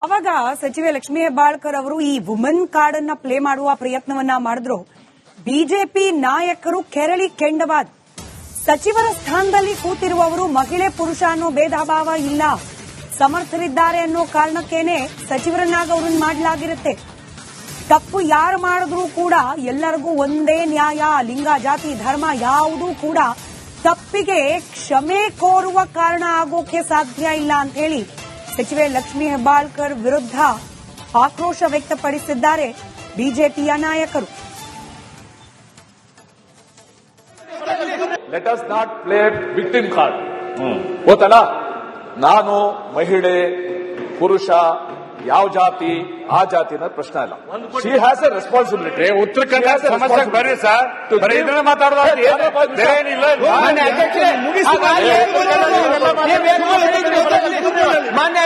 ಅವಾಗ ಸಚಿವೆ ಲಕ್ಷ್ಮೀ ಹೆಬ್ಬಾಳ್ಕರ್ ಅವರು ಈ ವುಮನ್ ಕಾರ್ಡ್ ಅನ್ನ ಪ್ಲೇ ಮಾಡುವ ಪ್ರಯತ್ನವನ್ನ ಮಾಡಿದ್ರು. ಬಿಜೆಪಿ ನಾಯಕರು ಕೆರಳಿ ಕೆಂಡವಾದ. ಸಚಿವರ ಸ್ಥಾನದಲ್ಲಿ ಕೂತಿರುವವರು ಮಹಿಳೆ ಪುರುಷ ಅನ್ನೋ ಭೇದ ಭಾವ ಇಲ್ಲ, ಸಮರ್ಥರಿದ್ದಾರೆ ಅನ್ನೋ ಕಾರಣಕ್ಕೇನೆ ಸಚಿವರನ್ನಾಗ ಅವ್ರನ್ನ ಮಾಡಲಾಗಿರುತ್ತೆ. ತಪ್ಪು ಯಾರು ಮಾಡಿದ್ರೂ ಕೂಡ ಎಲ್ಲರಿಗೂ ಒಂದೇ ನ್ಯಾಯ, ಲಿಂಗ ಜಾತಿ ಧರ್ಮ ಯಾವುದೂ ಕೂಡ ತಪ್ಪಿಗೆ ಕ್ಷಮೆ ಕೋರುವ ಕಾರಣ ಆಗೋಕೆ ಸಾಧ್ಯ ಇಲ್ಲ ಅಂತ ಹೇಳಿ ಸಚಿವೆ ಲಕ್ಷ್ಮೀ ಹೆಬ್ಬಾಳ್ಕರ್ ವಿರುದ್ಧ ಆಕ್ರೋಶ ವ್ಯಕ್ತಪಡಿಸಿದ್ದಾರೆ ಬಿಜೆಪಿಯ ನಾಯಕರು. Let us not play victim card. ಗೊತ್ತಲ್ಲ, ನಾನು ಮಹಿಳೆ ಪುರುಷ ಯಾವ ಜಾತಿ ಆ ಜಾತಿ ಅನ್ನೋದು ಪ್ರಶ್ನೆ ಅಲ್ಲ. She has A responsibility. Uttara Kannada ಸಮಸ್ಯೆಗೆ ಬರ್ರಿ ಸರ್, ಬರೀ ಇದನ್ನ ಮಾತಾಡೋದು ಏನಿಲ್ಲ. ಮಾನ್ಯ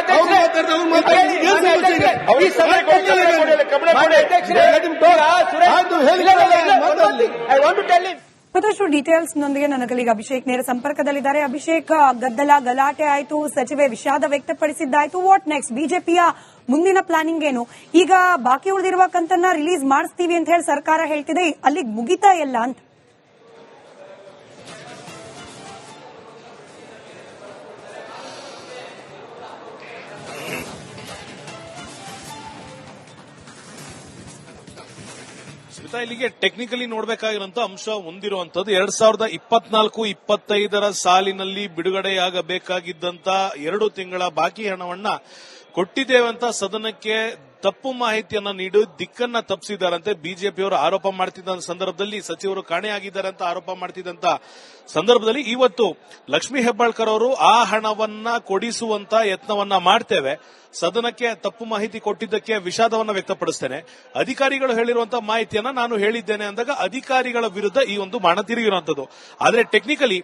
ಮತ್ತಷ್ಟು ಡೀಟೇಲ್ಸ್ ನೊಂದಿಗೆ ನನ್ನ ಕಲಿಗ ಅಭಿಷೇಕ್ ನೇರ ಸಂಪರ್ಕದಲ್ಲಿದ್ದಾರೆ. ಅಭಿಷೇಕ್, ಗದ್ದಲ ಗಲಾಟೆ ಆಯಿತು, ಸಚಿವೆ ವಿಷಾದ ವ್ಯಕ್ತಪಡಿಸಿದ್ದಾಯ್ತು. What next? ಬಿಜೆಪಿಯ ಮುಂದಿನ ಪ್ಲಾನಿಂಗ್ ಏನು? ಈಗ ಬಾಕಿ ಉಳಿದಿರುವ ಕಂತನ್ನ ರಿಲೀಸ್ ಮಾಡಿಸ್ತೀವಿ ಅಂತ ಹೇಳಿ ಸರ್ಕಾರ ಹೇಳ್ತಿದೆ, ಅಲ್ಲಿಗೆ ಮುಗಿತಾ ಇಲ್ಲ ಅಂತ. ಸ್ಮಿತಾ, ಇಲ್ಲಿಗೆ ಟೆಕ್ನಿಕಲಿ ನೋಡಬೇಕಾಗಿರುವಂತ ಅಂಶ ಹೊಂದಿರುವಂತದ್ದು 2024-25 ಸಾಲಿನಲ್ಲಿ ಬಿಡುಗಡೆಯಾಗಬೇಕಾಗಿದ್ದಂತ 2 ತಿಂಗಳ ಬಾಕಿ ಹಣವನ್ನ ಕೊಟ್ಟಿದ್ದೇವಂತ ಸದನಕ್ಕೆ ತಪ್ಪು ಮಾಹಿತಿಯನ್ನ ನೀಡಿ ದಿಕ್ಕನ್ನ ತಪ್ಪಿಸಿದ್ದಾರಂತೆ ಬಿಜೆಪಿಯವರು ಆರೋಪ ಮಾಡ್ತಿದ್ದ ಸಂದರ್ಭದಲ್ಲಿ, ಸಚಿವರು ಕಾಣೆಯಾಗಿದ್ದಾರೆ ಅಂತ ಆರೋಪ ಮಾಡ್ತಿದ್ದಂತ ಸಂದರ್ಭದಲ್ಲಿ ಇವತ್ತು ಲಕ್ಷ್ಮೀ ಹೆಬ್ಬಾಳ್ಕರ್ ಅವರು ಆ ಹಣವನ್ನ ಕೊಡಿಸುವಂತ ಯತ್ನವನ್ನ ಮಾಡ್ತೇವೆ, ಸದನಕ್ಕೆ ತಪ್ಪು ಮಾಹಿತಿ ಕೊಟ್ಟಿದ್ದಕ್ಕೆ ವಿಷಾದವನ್ನ ವ್ಯಕ್ತಪಡಿಸ್ತೇನೆ, ಅಧಿಕಾರಿಗಳು ಹೇಳಿರುವಂತಹ ಮಾಹಿತಿಯನ್ನ ನಾನು ಹೇಳಿದ್ದೇನೆ ಅಂದಾಗ ಅಧಿಕಾರಿಗಳ ವಿರುದ್ಧ ಈ ಒಂದು ಬಾಣ ತಿರುಗಿರುವಂತದ್ದು. ಆದ್ರೆ ಟೆಕ್ನಿಕಲಿ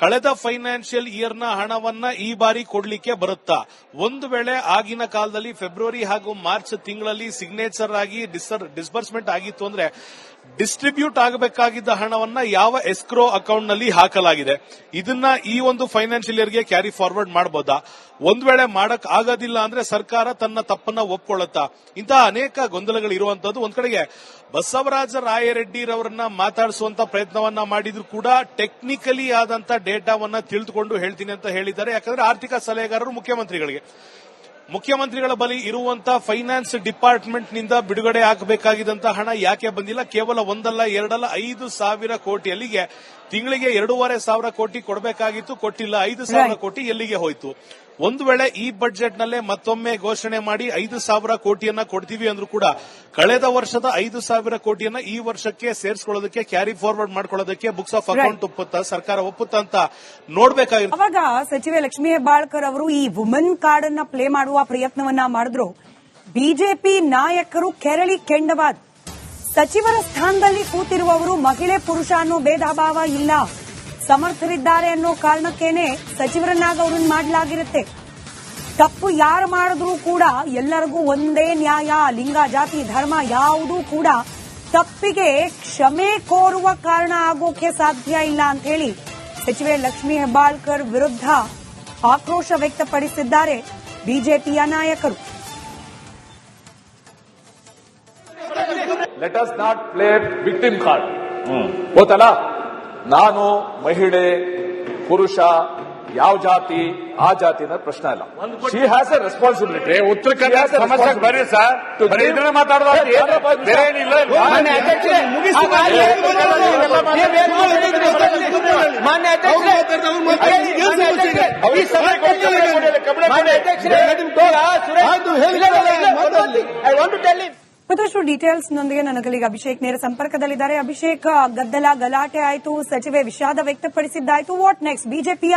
ಕಳೆದ ಫೈನಾನ್ಷಿಯಲ್ ಇಯರ್ನ ಹಣವನ್ನ ಈ ಬಾರಿ ಕೊಡ್ಲಿಕ್ಕೆ ಬರುತ್ತಾ? ಒಂದು ವೇಳೆ ಆಗಿನ ಕಾಲದಲ್ಲಿ ಫೆಬ್ರವರಿ ಹಾಗೂ ಮಾರ್ಚ್ ತಿಂಗಳಲ್ಲಿ ಸಿಗ್ನೇಚರ್ ಆಗಿ ಡಿಸ್ಬರ್ಸ್ಮೆಂಟ್ ಆಗಿತ್ತು ಅಂದ್ರೆ ಡಿಸ್ಟ್ರಿಬ್ಯೂಟ್ ಆಗಬೇಕಾಗಿದ್ದ ಹಣವನ್ನ ಯಾವ ಎಸ್ಕ್ರೋ ಅಕೌಂಟ್ ನಲ್ಲಿ ಹಾಕಲಾಗಿದೆ, ಇದನ್ನ ಈ ಒಂದು ಫೈನಾನ್ಷಿಯಲ್ ಇಯರ್ಗೆ ಕ್ಯಾರಿ ಫಾರ್ವರ್ಡ್ ಮಾಡಬಹುದಾ? ಒಂದ್ ವೇಳೆ ಮಾಡಕ್ ಆಗೋದಿಲ್ಲ ಅಂದ್ರೆ ಸರ್ಕಾರ ತನ್ನ ತಪ್ಪನ್ನ ಒಪ್ಕೊಳ್ಳುತ್ತಾ? ಇಂತಹ ಅನೇಕ ಗೊಂದಲಗಳು ಇರುವಂತದ್ದು. ಒಂದ್ ಕಡೆಗೆ ಬಸವರಾಜ ರಾಯರೆಡ್ಡಿರವರನ್ನ ಮಾತಾಡಿಸುವಂತ ಪ್ರಯತ್ನವನ್ನ ಮಾಡಿದ್ರು ಕೂಡ ಟೆಕ್ನಿಕಲಿ ಆದಂತ ಡೇಟಾವನ್ನ ತಿಳಿದುಕೊಂಡು ಹೇಳ್ತೀನಿ ಅಂತ ಹೇಳಿದ್ದಾರೆ. ಯಾಕಂದ್ರೆ ಆರ್ಥಿಕ ಸಲಹೆಗಾರರು ಮುಖ್ಯಮಂತ್ರಿಗಳ ಬಳಿ ಇರುವಂತಹ ಫೈನಾನ್ಸ್ ಡಿಪಾರ್ಟ್ಮೆಂಟ್ ನಿಂದ ಬಿಡುಗಡೆ ಆಗಬೇಕಾಗಿದ್ದಂತಹ ಹಣ ಯಾಕೆ ಬಂದಿಲ್ಲ? ಕೇವಲ 1 ಅಲ್ಲ 2 ಅಲ್ಲ 5,000 ಕೋಟಿ. ಅಲ್ಲಿಗೆ ತಿಂಗಳಿಗೆ 2,500 ಕೋಟಿ ಕೊಡಬೇಕಾಗಿತ್ತು, ಕೊಟ್ಟಿಲ್ಲ. 5,000 ಕೋಟಿ ಎಲ್ಲಿಗೆ ಹೋಯ್ತು? ಒಂದು ವೇಳೆ ಈ ಬಜೆಟ್ ನಲ್ಲೇ ಮತ್ತೊಮ್ಮೆ ಘೋಷಣೆ ಮಾಡಿ 5,000 ಕೋಟಿಯನ್ನ ಕೊಡ್ತೀವಿ ಅಂದ್ರೂ ಕೂಡ ಕಳೆದ ವರ್ಷದ 5,000 ಕೋಟಿಯನ್ನ ಈ ವರ್ಷಕ್ಕೆ ಸೇರಿಸಿಕೊಳ್ಳೋದಕ್ಕೆ, ಕ್ಯಾರಿ ಫಾರ್ವರ್ಡ್ ಮಾಡ್ಕೊಳ್ಳೋದಕ್ಕೆ ಬುಕ್ಸ್ ಆಫ್ ಅಕೌಂಟ್ ಸರ್ಕಾರ ಒಪ್ಪುತ್ತಾ ಅಂತ ನೋಡ್ಬೇಕಾಗಿರುತ್ತೆ. ಅವಾಗ ಸಚಿವೆ ಲಕ್ಷ್ಮೀ ಹೆಬ್ಬಾಳ್ಕರ್ ಅವರು ಈ ವುಮನ್ ಕಾರ್ಡ್ ಅನ್ನ ಪ್ಲೇ ಮಾಡುವ ಪ್ರಯತ್ನವನ್ನ ಮಾಡಿದ್ರು. ಬಿಜೆಪಿ ನಾಯಕರು ಕೆರಳಿ ಕೆಂಡವಾದ. ಸಚಿವರ ಸ್ಥಾನದಲ್ಲಿ ಕೂತಿರುವವರು ಮಹಿಳೆ ಪುರುಷ ಅನ್ನೋ ಭೇದ ಭಾವ ಇಲ್ಲ, ಸಮರ್ಥರಿದ್ದಾರೆ ಅನ್ನೋ ಕಾರಣಕ್ಕೇನೆ ಸಚಿವರನ್ನಾಗ ಅವ್ರನ್ನ ಮಾಡಲಾಗಿರುತ್ತೆ. ತಪ್ಪು ಯಾರು ಮಾಡಿದ್ರೂ ಕೂಡ ಎಲ್ಲರಿಗೂ ಒಂದೇ ನ್ಯಾಯ, ಲಿಂಗ ಜಾತಿ ಧರ್ಮ ಯಾವುದೂ ಕೂಡ ತಪ್ಪಿಗೆ ಕ್ಷಮೆ ಕೋರುವ ಕಾರಣ ಆಗೋಕೆ ಸಾಧ್ಯ ಇಲ್ಲ ಅಂತ ಹೇಳಿ ಸಚಿವೆ ಲಕ್ಷ್ಮೀ ಹೆಬ್ಬಾಳ್ಕರ್ ವಿರುದ್ಧ ಆಕ್ರೋಶ ವ್ಯಕ್ತಪಡಿಸಿದ್ದಾರೆ ಬಿಜೆಪಿಯ ನಾಯಕರು. Let us not play victim card. ಗೊತ್ತಲ್ಲ, ನಾನು ಮಹಿಳೆ ಪುರುಷ ಯಾವ ಜಾತಿ ಆ ಜಾತಿ ಅನ್ನೋದು ಪ್ರಶ್ನೆ ಅಲ್ಲ. She has A responsibility. Uttara Kannada ಸಮಸ್ಯೆಗೆ ಬರ್ರಿ ಸರ್, ಬರೀ ಇದನ್ನ ಮಾತಾಡೋದು ಏನಿಲ್ಲ. ಮತ್ತಷ್ಟು ಡೀಟೇಲ್ಸ್ ನೊಂದಿಗೆ ನನ್ನ ಕಲಿಗ ಅಭಿಷೇಕ್ ನೇರ ಸಂಪರ್ಕದಲ್ಲಿದ್ದಾರೆ. ಅಭಿಷೇಕ್, ಗದ್ದಲ ಗಲಾಟೆ ಆಯಿತು, ಸಚಿವೆ ವಿಷಾದ ವ್ಯಕ್ತಪಡಿಸಿದ್ದಾಯ್ತು. What next? ಬಿಜೆಪಿಯ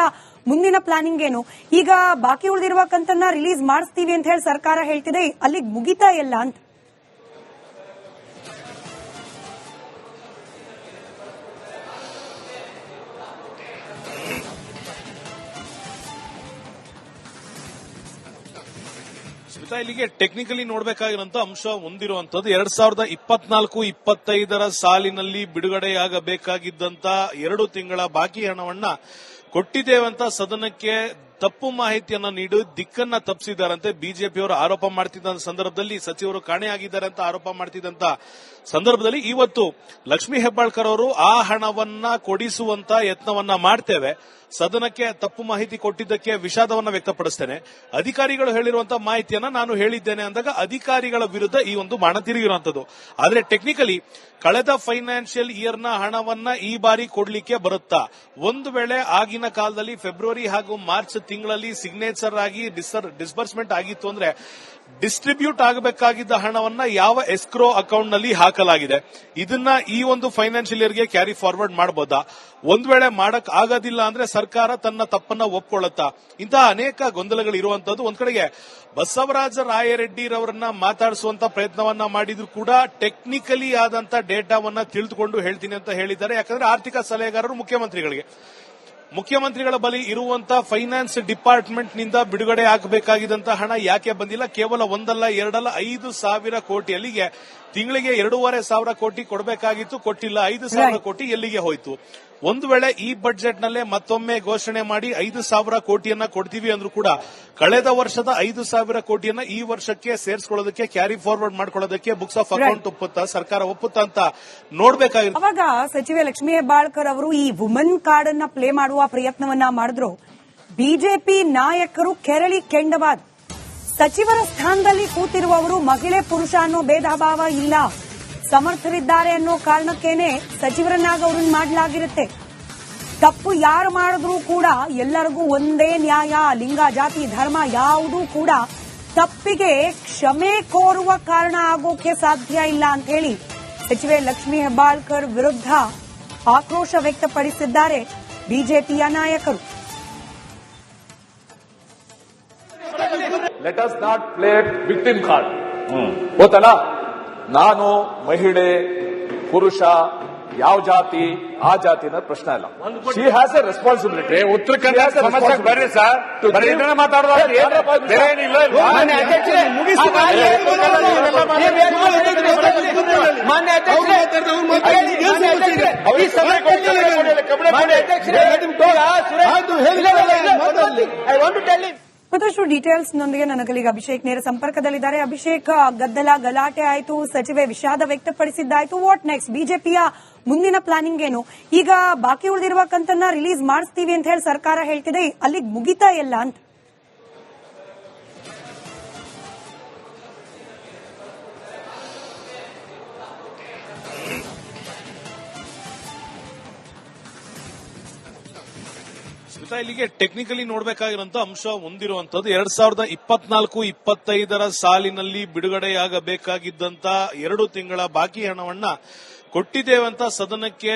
ಮುಂದಿನ ಪ್ಲಾನಿಂಗ್ ಏನು? ಈಗ ಬಾಕಿ ಉಳಿದಿರುವ ಕಂತನ್ನ ರಿಲೀಸ್ ಮಾಡಿಸ್ತೀವಿ ಅಂತ ಹೇಳಿ ಸರ್ಕಾರ ಹೇಳ್ತಿದೆ, ಅಲ್ಲಿಗೆ ಮುಗಿತಾ ಇಲ್ಲ ಅಂತ. ಸ್ಮಿತಾ, ಇಲ್ಲಿಗೆ ಟೆಕ್ನಿಕಲಿ ನೋಡಬೇಕಾಗಿರುವಂತ ಅಂಶ ಹೊಂದಿರುವಂತದ್ದು 2024-25 ಸಾಲಿನಲ್ಲಿ ಬಿಡುಗಡೆಯಾಗಬೇಕಾಗಿದ್ದಂತ 2 ತಿಂಗಳ ಬಾಕಿ ಹಣವನ್ನ ಕೊಟ್ಟಿದ್ದೇವಂತ ಸದನಕ್ಕೆ ತಪ್ಪು ಮಾಹಿತಿಯನ್ನ ನೀಡಿ ದಿಕ್ಕನ್ನ ತಪ್ಪಿಸಿದ್ದಾರಂತೆ ಬಿಜೆಪಿಯವರು ಆರೋಪ ಮಾಡ್ತಿದ್ದ ಸಂದರ್ಭದಲ್ಲಿ ಸಚಿವರು ಕಾಣೆಯಾಗಿದ್ದಾರೆ ಅಂತ ಆರೋಪ ಮಾಡ್ತಿದ್ದಂತ ಸಂದರ್ಭದಲ್ಲಿ ಇವತ್ತು ಲಕ್ಷ್ಮೀ ಹೆಬ್ಬಾಳ್ಕರ್ ಅವರು ಆ ಹಣವನ್ನ ಕೊಡಿಸುವಂತ ಯತ್ನವನ್ನ ಮಾಡ್ತೇವೆ, ಸದನಕ್ಕೆ ತಪ್ಪು ಮಾಹಿತಿ ಕೊಟ್ಟಿದ್ದಕ್ಕೆ ವಿಷಾದವನ್ನ ವ್ಯಕ್ತಪಡಿಸ್ತೇನೆ, ಅಧಿಕಾರಿಗಳು ಹೇಳಿರುವಂತಹ ಮಾಹಿತಿಯನ್ನ ನಾನು ಹೇಳಿದ್ದೇನೆ ಅಂದಾಗ ಅಧಿಕಾರಿಗಳ ವಿರುದ್ಧ ಈ ಒಂದು ಬಾಣ ತಿರುಗಿರುವಂತದ್ದು. ಆದ್ರೆ ಟೆಕ್ನಿಕಲಿ ಕಳೆದ ಫೈನಾನ್ಷಿಯಲ್ ಇಯರ್ನ ಹಣವನ್ನ ಈ ಬಾರಿ ಕೊಡ್ಲಿಕ್ಕೆ ಬರುತ್ತಾ, ಒಂದು ವೇಳೆ ಆಗಿನ ಕಾಲದಲ್ಲಿ ಫೆಬ್ರವರಿ ಹಾಗೂ ಮಾರ್ಚ್ ತಿಂಗಳಲ್ಲಿ ಸಿಗ್ನೇಚರ್ ಆಗಿ ಡಿಸ್ಬರ್ಸ್ಮೆಂಟ್ ಆಗಿತ್ತು ಅಂದ್ರೆ ಡಿಸ್ಟ್ರಿಬ್ಯೂಟ್ ಆಗಬೇಕಾಗಿದ್ದ ಹಣವನ್ನ ಯಾವ ಎಸ್ಕ್ರೋ ಅಕೌಂಟ್ ನಲ್ಲಿ ಹಾಕಲಾಗಿದೆ, ಇದನ್ನ ಈ ಒಂದು ಫೈನಾನ್ಷಿಯಲ್ ಇಯರ್ಗೆ ಕ್ಯಾರಿ ಫಾರ್ವರ್ಡ್ ಮಾಡಬಹುದಾ? ಒಂದ್ ವೇಳೆ ಮಾಡಕ್ ಆಗೋದಿಲ್ಲ ಅಂದ್ರೆ ಸರ್ಕಾರ ತನ್ನ ತಪ್ಪನ್ನ ಒಪ್ಕೊಳ್ಳುತ್ತಾ? ಇಂತಹ ಅನೇಕ ಗೊಂದಲಗಳು ಇರುವಂತದ್ದು. ಒಂದ್ ಕಡೆಗೆ ಬಸವರಾಜ ರಾಯರೆಡ್ಡಿರವರನ್ನ ಮಾತಾಡಿಸುವಂತ ಪ್ರಯತ್ನವನ್ನ ಮಾಡಿದ್ರು ಕೂಡ ಟೆಕ್ನಿಕಲಿ ಆದಂತ ಡೇಟಾವನ್ನ ತಿಳಿದುಕೊಂಡು ಹೇಳ್ತೀನಿ ಅಂತ ಹೇಳಿದ್ದಾರೆ. ಯಾಕಂದ್ರೆ ಆರ್ಥಿಕ ಸಲಹೆಗಾರರು ಮುಖ್ಯಮಂತ್ರಿಗಳ ಬಳಿ ಇರುವಂತಹ ಫೈನಾನ್ಸ್ ಡಿಪಾರ್ಟ್ಮೆಂಟ್ ನಿಂದ ಬಿಡುಗಡೆ ಆಗಬೇಕಾಗಿದ್ದಂತಹ ಹಣ ಯಾಕೆ ಬಂದಿಲ್ಲ? ಕೇವಲ ಒಂದಲ್ಲ ಎರಡಲ್ಲ 5,000 ಕೋಟಿ, ಅಲ್ಲಿಗೆ ತಿಂಗಳಿಗೆ 2,500 ಕೋಟಿ ಕೊಡಬೇಕಾಗಿತ್ತು, ಕೊಟ್ಟಿಲ್ಲ. 5,000 ಕೋಟಿ ಎಲ್ಲಿಗೆ ಹೋಯ್ತು? ಒಂದು ವೇಳೆ ಈ ಬಜೆಟ್ ನಲ್ಲೇ ಮತ್ತೊಮ್ಮೆ ಘೋಷಣೆ ಮಾಡಿ 5,000 ಕೋಟಿಯನ್ನ ಕೊಡ್ತೀವಿ ಅಂದ್ರೂ ಕೂಡ ಕಳೆದ ವರ್ಷದ 5,000 ಕೋಟಿಯನ್ನ ಈ ವರ್ಷಕ್ಕೆ ಸೇರಿಸಿಕೊಳ್ಳೋದಕ್ಕೆ, ಕ್ಯಾರಿ ಫಾರ್ವರ್ಡ್ ಮಾಡ್ಕೊಳ್ಳೋದಕ್ಕೆ ಬುಕ್ಸ್ ಆಫ್ ಅಕೌಂಟ್ ಒಪ್ಪುತ್ತಾ, ಸರ್ಕಾರ ಒಪ್ಪುತ್ತಾ ಅಂತ ನೋಡ್ಬೇಕಾಗಿತ್ತು. ಅವಾಗ ಸಚಿವೆ ಲಕ್ಷ್ಮೀ ಹೆಬ್ಬಾಳ್ಕರ್ ಅವರು ಈ ವುಮನ್ ಕಾರ್ಡ್ ಅನ್ನ ಪ್ಲೇ ಮಾಡುವ ಪ್ರಯತ್ನವನ್ನ ಮಾಡಿದ್ರು. ಬಿಜೆಪಿ ನಾಯಕರು ಕೆರಳಿ ಕೆಂಡವಾದ, ಸಚಿವರ ಸ್ಥಾನದಲ್ಲಿ ಕೂತಿರುವವರು ಮಹಿಳೆ ಪುರುಷ ಅನ್ನೋ ಭೇದ ಭಾವ ಇಲ್ಲ, ಸಮರ್ಥರಿದ್ದಾರೆ ಅನ್ನೋ ಕಾರಣಕ್ಕೇನೆ ಸಚಿವರನ್ನಾಗ ಅವ್ರನ್ನ ಮಾಡಲಾಗಿರುತ್ತೆ. ತಪ್ಪು ಯಾರು ಮಾಡಿದ್ರೂ ಕೂಡ ಎಲ್ಲರಿಗೂ ಒಂದೇ ನ್ಯಾಯ, ಲಿಂಗ ಜಾತಿ ಧರ್ಮ ಯಾವುದೂ ಕೂಡ ತಪ್ಪಿಗೆ ಕ್ಷಮೆ ಕೋರುವ ಕಾರಣ ಆಗೋಕೆ ಸಾಧ್ಯ ಇಲ್ಲ ಅಂತ ಹೇಳಿ ಸಚಿವೆ ಲಕ್ಷ್ಮೀ ಹೆಬ್ಬಾಳ್ಕರ್ ವಿರುದ್ಧ ಆಕ್ರೋಶ ವ್ಯಕ್ತಪಡಿಸಿದ್ದಾರೆ ಬಿಜೆಪಿಯ ನಾಯಕರು. Let us not play victim card. ಗೊತ್ತಲ್ಲ, ನಾನು ಮಹಿಳೆ ಪುರುಷ ಯಾವ ಜಾತಿ ಆ ಜಾತಿನ ಪ್ರಶ್ನೆ ಅಲ್ಲ. She has A responsibility. ಉತ್ತರ ಕರ್ನಾಟಕ ಸಮಸ್ಯೆ ಬರ್ರಿ ಸರ್, ಮತ್ತಷ್ಟು ಡೀಟೇಲ್ಸ್ ನೊಂದಿಗೆ ನನ್ನ ಕಲಿಗ ಅಭಿಷೇಕ್ ನೇರ ಸಂಪರ್ಕದಲ್ಲಿದ್ದಾರೆ. ಅಭಿಷೇಕ್, ಗದ್ದಲ ಗಲಾಟೆ ಆಯಿತು, ಸಚಿವೆ ವಿಷಾದ ವ್ಯಕ್ತಪಡಿಸಿದ್ದಾಯ್ತು, ವಾಟ್ ನೆಕ್ಸ್ಟ್? ಬಿಜೆಪಿಯ ಮುಂದಿನ ಪ್ಲಾನಿಂಗ್ ಏನು? ಈಗ ಬಾಕಿ ಉಳಿದಿರುವ ಕಂತನ್ನ ರಿಲೀಸ್ ಮಾಡಿಸ್ತೀವಿ ಅಂತ ಹೇಳಿ ಸರ್ಕಾರ ಹೇಳ್ತಿದೆ, ಅಲ್ಲಿಗೆ ಮುಗಿತಾ ಇಲ್ಲ ಅಂತ. ಇಲ್ಲಿಗೆ ಟೆಕ್ನಿಕಲಿ ನೋಡಬೇಕಾಗಿರುವಂತ ಅಂಶ ಹೊಂದಿರುವಂತದ್ದು 2024-25 ಸಾಲಿನಲ್ಲಿ ಬಿಡುಗಡೆಯಾಗಬೇಕಾಗಿದ್ದಂತ 2 ತಿಂಗಳ ಬಾಕಿ ಹಣವನ್ನ ಕೊಟ್ಟಿದ್ದೇವಂತ ಸದನಕ್ಕೆ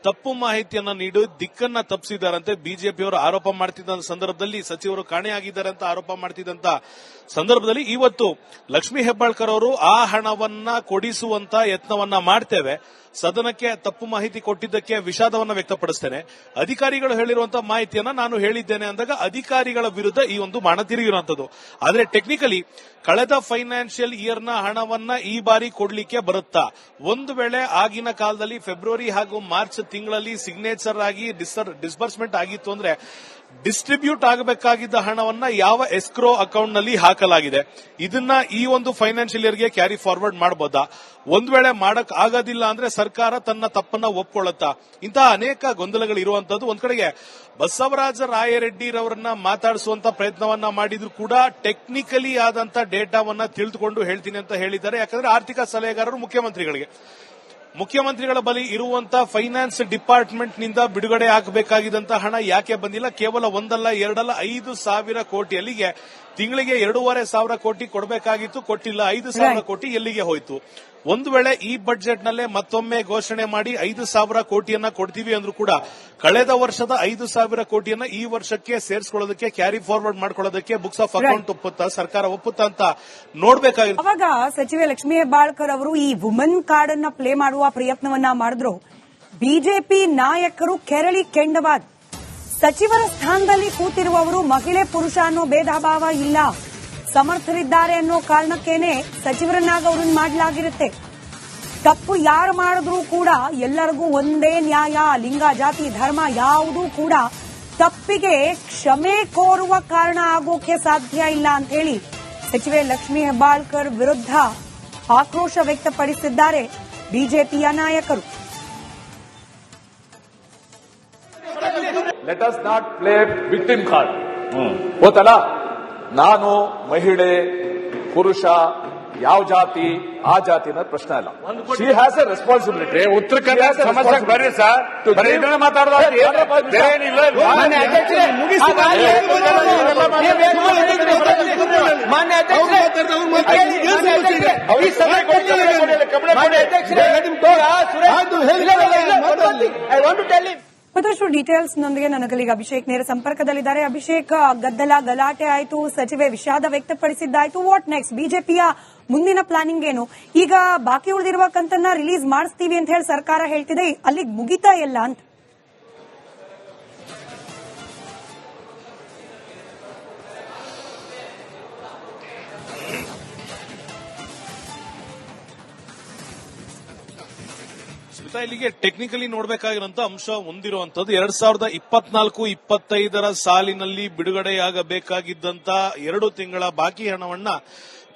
ತಪ್ಪು ಮಾಹಿತಿಯನ್ನ ನೀಡಿ ದಿಕ್ಕನ್ನ ತಪ್ಪಿಸಿದ್ದಾರಂತೆ ಬಿಜೆಪಿಯವರು ಆರೋಪ ಮಾಡ್ತಿದ್ದ ಸಂದರ್ಭದಲ್ಲಿ ಸಚಿವರು ಕಾಣೆಯಾಗಿದ್ದಾರೆ ಅಂತ ಆರೋಪ ಮಾಡ್ತಿದ್ದಂತ ಸಂದರ್ಭದಲ್ಲಿ ಇವತ್ತು ಲಕ್ಷ್ಮೀ ಹೆಬ್ಬಾಳ್ಕರ್ ಅವರು ಆ ಹಣವನ್ನ ಕೊಡಿಸುವಂತ ಯತ್ನವನ್ನ ಮಾಡ್ತೇವೆ, ಸದನಕ್ಕೆ ತಪ್ಪು ಮಾಹಿತಿ ಕೊಟ್ಟಿದ್ದಕ್ಕೆ ವಿಷಾದವನ್ನ ವ್ಯಕ್ತಪಡಿಸ್ತೇನೆ, ಅಧಿಕಾರಿಗಳು ಹೇಳಿರುವಂತಹ ಮಾಹಿತಿಯನ್ನ ನಾನು ಹೇಳಿದ್ದೇನೆ ಅಂದಾಗ ಅಧಿಕಾರಿಗಳ ವಿರುದ್ಧ ಈ ಒಂದು ಬಾಣ ತಿರುಗಿರುವಂತದ್ದು. ಆದ್ರೆ ಟೆಕ್ನಿಕಲಿ ಕಳೆದ ಫೈನಾನ್ಷಿಯಲ್ ಇಯರ್ನ ಹಣವನ್ನ ಈ ಬಾರಿ ಕೊಡ್ಲಿಕ್ಕೆ ಬರುತ್ತಾ, ಒಂದು ವೇಳೆ ಆಗಿನ ಕಾಲದಲ್ಲಿ ಫೆಬ್ರವರಿ ಹಾಗೂ ಮಾರ್ಚ್ ತಿಂಗಳಲ್ಲಿ ಸಿಗ್ನೇಚರ್ ಆಗಿ ಡಿಸ್ಬರ್ಸ್ಮೆಂಟ್ ಆಗಿತ್ತು ಅಂದ್ರೆ ಡಿಸ್ಟ್ರಿಬ್ಯೂಟ್ ಆಗಬೇಕಾಗಿದ್ದ ಹಣವನ್ನ ಯಾವ ಎಸ್ಕ್ರೋ ಅಕೌಂಟ್ ನಲ್ಲಿ ಹಾಕಲಾಗಿದೆ, ಇದನ್ನ ಈ ಒಂದು ಫೈನಾನ್ಷಿಯಲ್ ಇಯರ್ಗೆ ಕ್ಯಾರಿ ಫಾರ್ವರ್ಡ್ ಮಾಡಬಹುದಾ? ಒಂದ್ ವೇಳೆ ಮಾಡಕ್ ಆಗೋದಿಲ್ಲ ಅಂದ್ರೆ ಸರ್ಕಾರ ತನ್ನ ತಪ್ಪನ್ನ ಒಪ್ಕೊಳ್ಳುತ್ತಾ? ಇಂತಹ ಅನೇಕ ಗೊಂದಲಗಳು ಇರುವಂತದ್ದು. ಒಂದ್ ಕಡೆಗೆ ಬಸವರಾಜ ರಾಯರೆಡ್ಡಿರವರನ್ನ ಮಾತಾಡಿಸುವಂತ ಪ್ರಯತ್ನವನ್ನ ಮಾಡಿದ್ರು ಕೂಡ ಟೆಕ್ನಿಕಲಿ ಆದಂತ ಡೇಟಾವನ್ನ ತಿಳಿದುಕೊಂಡು ಹೇಳ್ತೀನಿ ಅಂತ ಹೇಳಿದ್ದಾರೆ. ಯಾಕಂದ್ರೆ ಆರ್ಥಿಕ ಸಲಹೆಗಾರರು ಮುಖ್ಯಮಂತ್ರಿಗಳ ಬಳಿ ಇರುವಂತಹ ಫೈನಾನ್ಸ್ ಡಿಪಾರ್ಟ್ಮೆಂಟ್ ನಿಂದ ಬಿಡುಗಡೆ ಆಗಬೇಕಾಗಿದ್ದಂತಹ ಹಣ ಯಾಕೆ ಬಂದಿಲ್ಲ? ಕೇವಲ ಒಂದಲ್ಲ ಎರಡಲ್ಲ 5,000 ಕೋಟಿ, ಅಲ್ಲಿಗೆ ತಿಂಗಳಿಗೆ 2,500 ಕೋಟಿ ಕೊಡಬೇಕಾಗಿತ್ತು, ಕೊಟ್ಟಿಲ್ಲ. 5,000 ಕೋಟಿ ಎಲ್ಲಿಗೆ ಹೋಯ್ತು? ಒಂದು ವೇಳೆ ಈ ಬಜೆಟ್ ನಲ್ಲೇ ಮತ್ತೊಮ್ಮೆ ಘೋಷಣೆ ಮಾಡಿ 5,000 ಕೋಟಿಯನ್ನ ಕೊಡ್ತೀವಿ ಅಂದ್ರೂ ಕೂಡ ಕಳೆದ ವರ್ಷದ 5,000 ಕೋಟಿಯನ್ನ ಈ ವರ್ಷಕ್ಕೆ ಸೇರಿಸಿಕೊಳ್ಳೋದಕ್ಕೆ, ಕ್ಯಾರಿ ಫಾರ್ವರ್ಡ್ ಮಾಡ್ಕೊಳ್ಳೋದಕ್ಕೆ ಬುಕ್ಸ್ ಆಫ್ ಅಕೌಂಟ್ ಒಪ್ಪುತ್ತಾ, ಸರ್ಕಾರ ಒಪ್ಪುತ್ತಾ ಅಂತ ನೋಡ್ಬೇಕಾಗಿತ್ತು. ಅವಾಗ ಸಚಿವೆ ಲಕ್ಷ್ಮೀ ಹೆಬ್ಬಾಳ್ಕರ್ ಅವರು ಈ ವುಮನ್ ಕಾರ್ಡ್ ಅನ್ನ ಪ್ಲೇ ಮಾಡುವ ಪ್ರಯತ್ನವನ್ನ ಮಾಡಿದ್ರು. ಬಿಜೆಪಿ ನಾಯಕರು ಕೆರಳಿ ಕೆಂಡವಾದ, ಸಚಿವರ ಸ್ಥಾನದಲ್ಲಿ ಕೂತಿರುವವರು ಮಹಿಳೆ ಪುರುಷ ಅನ್ನೋ ಭೇದ ಭಾವ ಇಲ್ಲ, ಸಮರ್ಥರಿದ್ದಾರೆ ಅನ್ನೋ ಕಾರಣಕ್ಕೇನೆ ಸಚಿವರನ್ನಾಗ ಅವ್ರನ್ನ ಮಾಡಲಾಗಿರುತ್ತೆ. ತಪ್ಪು ಯಾರು ಮಾಡಿದ್ರೂ ಕೂಡ ಎಲ್ಲರಿಗೂ ಒಂದೇ ನ್ಯಾಯ, ಲಿಂಗ ಜಾತಿ ಧರ್ಮ ಯಾವುದೂ ಕೂಡ ತಪ್ಪಿಗೆ ಕ್ಷಮೆ ಕೋರುವ ಕಾರಣ ಆಗೋಕೆ ಸಾಧ್ಯ ಇಲ್ಲ ಅಂತ ಹೇಳಿ ಸಚಿವೆ ಲಕ್ಷ್ಮೀ ಹೆಬ್ಬಾಳ್ಕರ್ ವಿರುದ್ಧ ಆಕ್ರೋಶ ವ್ಯಕ್ತಪಡಿಸಿದ್ದಾರೆ ಬಿಜೆಪಿಯ ನಾಯಕರು. Let us not play victim card. ಗೊತ್ತಲ್ಲ, ನಾನು ಮಹಿಳೆ ಪುರುಷ ಯಾವ ಜಾತಿ ಆ ಜಾತಿನ ಪ್ರಶ್ನೆ ಅಲ್ಲ. She has A responsibility. ಉತ್ತರ ಕರ್ನಾಟಕ ಸಮಸ್ಯೆಗೆ ಬರ್ರಿ ಸರ್, ಬರೀ ಇದನ್ನ ಮಾತಾಡೋದು ಏನಿಲ್ಲ. ಮತ್ತಷ್ಟು ಡೀಟೇಲ್ಸ್ ನೊಂದಿಗೆ ನನ್ನ ಕಲಿಗ ಅಭಿಷೇಕ್ ನೇರ ಸಂಪರ್ಕದಲ್ಲಿದ್ದಾರೆ. ಅಭಿಷೇಕ್, ಗದ್ದಲ ಗಲಾಟೆ ಆಯಿತು, ಸಚಿವೆ ವಿಷಾದ ವ್ಯಕ್ತಪಡಿಸಿದ್ದಾಯ್ತು. What next? ಬಿಜೆಪಿಯ ಮುಂದಿನ ಪ್ಲಾನಿಂಗ್ ಏನು? ಈಗ ಬಾಕಿ ಉಳಿದಿರುವ ಕಂತನ್ನ ರಿಲೀಸ್ ಮಾಡಿಸ್ತೀವಿ ಅಂತ ಹೇಳಿ ಸರ್ಕಾರ ಹೇಳ್ತಿದೆ, ಅಲ್ಲಿಗೆ ಮುಗಿತಾ ಇಲ್ಲ ಅಂತ. ಸ್ಮಿತಾ, ಇಲ್ಲಿಗೆ ಟೆಕ್ನಿಕಲಿ ನೋಡಬೇಕಾಗಿರುವಂತ ಅಂಶ ಹೊಂದಿರುವಂತದ್ದು 2024-25 ಸಾಲಿನಲ್ಲಿ ಬಿಡುಗಡೆಯಾಗಬೇಕಾಗಿದ್ದಂತ 2 ತಿಂಗಳ ಬಾಕಿ ಹಣವನ್ನ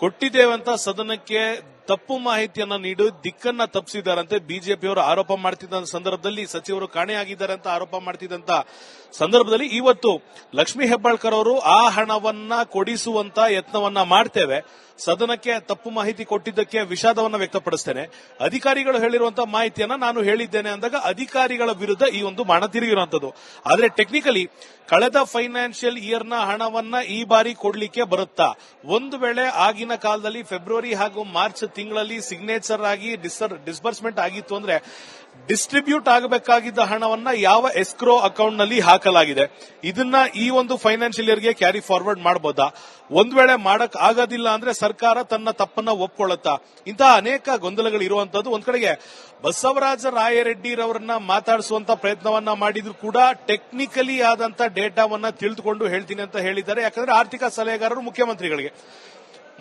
ಕೊಟ್ಟಿದ್ದೇವಂತ ಸದನಕ್ಕೆ ತಪ್ಪು ಮಾಹಿತಿಯನ್ನ ನೀಡಿ ದಿಕ್ಕನ್ನ ತಪ್ಪಿಸಿದ್ದಾರಂತೆ ಬಿಜೆಪಿಯವರು ಆರೋಪ ಮಾಡ್ತಿದ್ದ ಸಂದರ್ಭದಲ್ಲಿ, ಸಚಿವರು ಕಾಣೆಯಾಗಿದ್ದಾರೆ ಅಂತ ಆರೋಪ ಮಾಡ್ತಿದ್ದಂತ ಸಂದರ್ಭದಲ್ಲಿ ಇವತ್ತು ಲಕ್ಷ್ಮೀ ಹೆಬ್ಬಾಳ್ಕರ್ ಅವರು ಆ ಹಣವನ್ನ ಕೊಡಿಸುವಂತ ಯತ್ನವನ್ನ ಮಾಡ್ತೇವೆ, ಸದನಕ್ಕೆ ತಪ್ಪು ಮಾಹಿತಿ ಕೊಟ್ಟಿದ್ದಕ್ಕೆ ವಿಷಾದವನ್ನ ವ್ಯಕ್ತಪಡಿಸ್ತೇನೆ, ಅಧಿಕಾರಿಗಳು ಹೇಳಿರುವಂತಹ ಮಾಹಿತಿಯನ್ನ ನಾನು ಹೇಳಿದ್ದೇನೆ ಅಂದಾಗ ಅಧಿಕಾರಿಗಳ ವಿರುದ್ಧ ಈ ಒಂದು ಬಾಣ ತಿರುಗಿರುವಂತದ್ದು. ಆದ್ರೆ ಟೆಕ್ನಿಕಲಿ ಕಳೆದ ಫೈನಾನ್ಷಿಯಲ್ ಇಯರ್ನ ಹಣವನ್ನ ಈ ಬಾರಿ ಕೊಡ್ಲಿಕ್ಕೆ ಬರುತ್ತಾ? ಒಂದು ವೇಳೆ ಆಗಿನ ಕಾಲದಲ್ಲಿ ಫೆಬ್ರವರಿ ಹಾಗೂ ಮಾರ್ಚ್ ತಿಂಗಳಲ್ಲಿ ಸಿಗ್ನೇಚರ್ ಆಗಿ ಡಿಸ್ಬರ್ಸ್ಮೆಂಟ್ ಆಗಿತ್ತು ಅಂದ್ರೆ ಡಿಸ್ಟ್ರಿಬ್ಯೂಟ್ ಆಗಬೇಕಾಗಿದ್ದ ಹಣವನ್ನ ಯಾವ ಎಸ್ಕ್ರೋ ಅಕೌಂಟ್ ನಲ್ಲಿ ಹಾಕಲಾಗಿದೆ, ಇದನ್ನ ಈ ಒಂದು ಫೈನಾನ್ಷಿಯಲ್ ಇಯರ್ಗೆ ಕ್ಯಾರಿ ಫಾರ್ವರ್ಡ್ ಮಾಡಬಹುದಾ? ಒಂದ್ ವೇಳೆ ಮಾಡಕ್ ಆಗೋದಿಲ್ಲ ಅಂದ್ರೆ ಸರ್ಕಾರ ತನ್ನ ತಪ್ಪನ್ನ ಒಪ್ಕೊಳ್ಳುತ್ತಾ? ಇಂತಹ ಅನೇಕ ಗೊಂದಲಗಳು ಇರುವಂತದ್ದು. ಒಂದ್ ಕಡೆಗೆ ಬಸವರಾಜ ರಾಯರೆಡ್ಡಿರವರನ್ನ ಮಾತಾಡಿಸುವಂತ ಪ್ರಯತ್ನವನ್ನ ಮಾಡಿದ್ರು ಕೂಡ ಟೆಕ್ನಿಕಲಿ ಆದಂತ ಡೇಟಾವನ್ನ ತಿಳಿದುಕೊಂಡು ಹೇಳ್ತೀನಿ ಅಂತ ಹೇಳಿದ್ದಾರೆ. ಯಾಕಂದ್ರೆ ಆರ್ಥಿಕ ಸಲಹೆಗಾರರು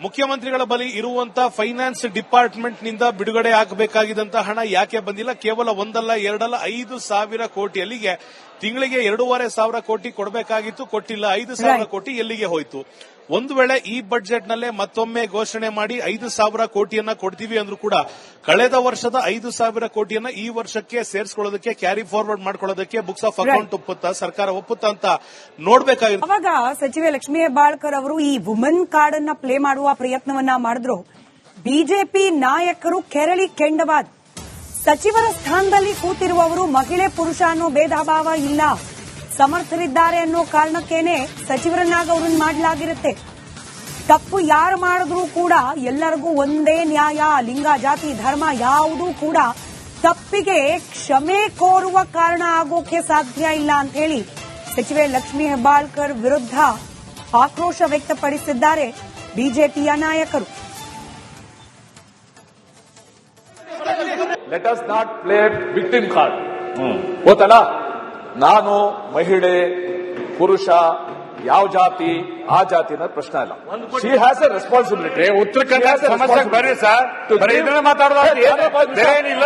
ಮುಖ್ಯಮಂತ್ರಿಗಳ ಬಳಿ ಇರುವಂತಹ ಫೈನಾನ್ಸ್ ಡಿಪಾರ್ಟ್ಮೆಂಟ್ ನಿಂದ ಬಿಡುಗಡೆ ಆಗಬೇಕಾಗಿದ್ದಂತಹ ಹಣ ಯಾಕೆ ಬಂದಿಲ್ಲ? ಕೇವಲ 1 ಅಲ್ಲ 2 ಅಲ್ಲ 5,000 ಕೋಟಿ. ಅಲ್ಲಿಗೆ ತಿಂಗಳಿಗೆ 2,500 ಕೋಟಿ ಕೊಡಬೇಕಾಗಿತ್ತು, ಕೊಟ್ಟಿಲ್ಲ. 5,000 ಕೋಟಿ ಎಲ್ಲಿಗೆ ಹೋಯ್ತು? ಒಂದು ವೇಳೆ ಈ ಬಜೆಟ್ ನಲ್ಲೇ ಮತ್ತೊಮ್ಮೆ ಘೋಷಣೆ ಮಾಡಿ 5,000 ಕೋಟಿಯನ್ನ ಕೊಡ್ತೀವಿ ಅಂದ್ರೂ ಕೂಡ ಕಳೆದ ವರ್ಷದ 5,000 ಕೋಟಿಯನ್ನ ಈ ವರ್ಷಕ್ಕೆ ಸೇರಿಸಿಕೊಳ್ಳೋದಕ್ಕೆ, ಕ್ಯಾರಿ ಫಾರ್ವರ್ಡ್ ಮಾಡ್ಕೊಳ್ಳೋದಕ್ಕೆ ಬುಕ್ಸ್ ಆಫ್ ಅಕೌಂಟ್ ಒಪ್ಪುತ್ತಾ, ಸರ್ಕಾರ ಒಪ್ಪುತ್ತಾ ಅಂತ ನೋಡ್ಬೇಕಾಗಿತ್ತು. ಅವಾಗ ಸಚಿವೆ ಲಕ್ಷ್ಮೀ ಹೆಬ್ಬಾಳ್ಕರ್ ಅವರು ಈ ವುಮನ್ ಕಾರ್ಡ್ ಅನ್ನ ಪ್ಲೇ ಮಾಡುವ ಪ್ರಯತ್ನವನ್ನ ಮಾಡಿದ್ರು. ಬಿಜೆಪಿ ನಾಯಕರು ಕೆರಳಿ ಕೆಂಡವಾದ. ಸಚಿವರ ಸ್ಥಾನದಲ್ಲಿ ಕೂತಿರುವವರು ಮಹಿಳೆ ಪುರುಷ ಅನ್ನೋ ಭೇದ ಭಾವ ಇಲ್ಲ, ಸಮರ್ಥರಿದ್ದಾರೆ ಅನ್ನೋ ಕಾರಣಕ್ಕೇನೆ ಸಚಿವರನ್ನಾಗ ಅವ್ರನ್ನ ಮಾಡಲಾಗಿರುತ್ತೆ. ತಪ್ಪು ಯಾರು ಮಾಡಿದ್ರೂ ಕೂಡ ಎಲ್ಲರಿಗೂ ಒಂದೇ ನ್ಯಾಯ, ಲಿಂಗ ಜಾತಿ ಧರ್ಮ ಯಾವುದೂ ಕೂಡ ತಪ್ಪಿಗೆ ಕ್ಷಮೆ ಕೋರುವ ಕಾರಣ ಆಗೋಕೆ ಸಾಧ್ಯ ಇಲ್ಲ ಅಂತ ಹೇಳಿ ಸಚಿವೆ ಲಕ್ಷ್ಮೀ ಹೆಬ್ಬಾಳ್ಕರ್ ವಿರುದ್ಧ ಆಕ್ರೋಶ ವ್ಯಕ್ತಪಡಿಸಿದ್ದಾರೆ ಬಿಜೆಪಿಯ ನಾಯಕರು. Let us not play victim card. ಗೊತ್ತಲ್ಲ, ನಾನು ಮಹಿಳೆ ಪುರುಷ ಯಾವ ಜಾತಿ ಆ ಜಾತಿನ ಪ್ರಶ್ನೆ ಅಲ್ಲ. She has A responsibility. ಉತ್ತರ ಕರ್ನಾಟಕ ಸಮಸ್ಯೆಗೆ ಬರ್ರಿ ಸರ್, ಬರೀ ಇದನ್ನ ಮಾತಾಡೋದು ಏನಿಲ್ಲ.